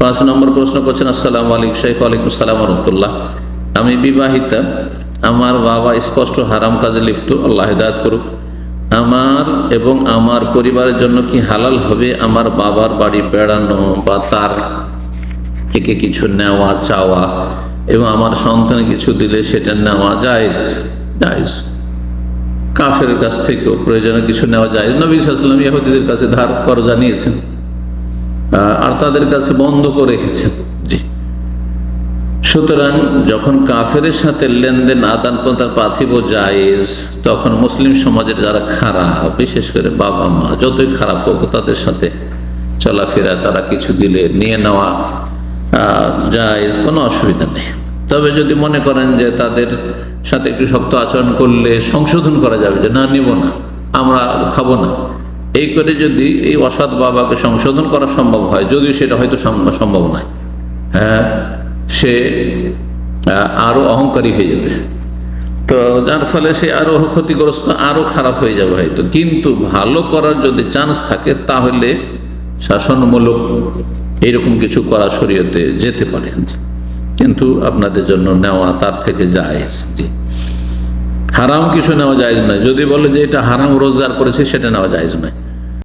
5 নম্বর প্রশ্ন করছেন, আসসালামু আলাইকুম শেখ। ওয়ালাইকুম আসসালাম ওয়া রাহমাতুল্লাহ। আমি বিবাহিতা, আমার বাবা স্পষ্ট হারাম কাজে লিপ্ত, আল্লাহ হিদায়াত করুক। আমার এবং আমার পরিবারের জন্য কি হালাল হবে আমার বাবার বাড়ি বেড়ানো বা তার থেকে কিছু নেওয়া চাওয়া, এবং আমার সন্তান কিছু দিলে সেটা নেওয়া জায়েজ? জায়েজ। কাফের কাছ থেকেও প্রয়োজনে কিছু নেওয়া যায়। নবী সাল্লাল্লাহু আলাইহি ওয়াসাল্লাম ইহুদিদের কাছে ধার কর্জা নিয়েছেন আর তাদের কাছে বন্ধ করে রেখেছেন। জি, সুতরাং যখন কাফের সাথে লেনদেন আদান প্রদান পার্থিব জায়েজ, তখন মুসলিম সমাজের যারা খারাপ, বিশেষ করে বাবা মা যতই খারাপ হোক, তাদের সাথে চলাফেরা, তারা কিছু দিলে নিয়ে নেওয়া জায়েজ, কোনো অসুবিধা নেই। তবে যদি মনে করেন যে তাদের সাথে একটু শক্ত আচরণ করলে সংশোধন করা যাবে, যে না নিব না, আমরা খাবো না, এই করে যদি এই অসৎ বাবাকে সংশোধন করা সম্ভব হয়, যদিও সেটা হয়তো সম্ভব নয়, হ্যাঁ, সে আরো অহংকারী হয়ে যাবে, তো যার ফলে সে আরো ক্ষতিগ্রস্ত, আরো খারাপ হয়ে যাবে হয়তো। কিন্তু ভালো করার যদি চান্স থাকে তাহলে শাসনমূলক এইরকম কিছু করা শরীয়তে যেতে পারে, কিন্তু আপনাদের জন্য নেওয়া তার থেকে জায়েজ। জি, হারাম কিছু নেওয়া জায়েজ নয়। যদি বলে যে এটা হারাম রোজগার করেছে, সেটা নেওয়া জায়েজ নয়।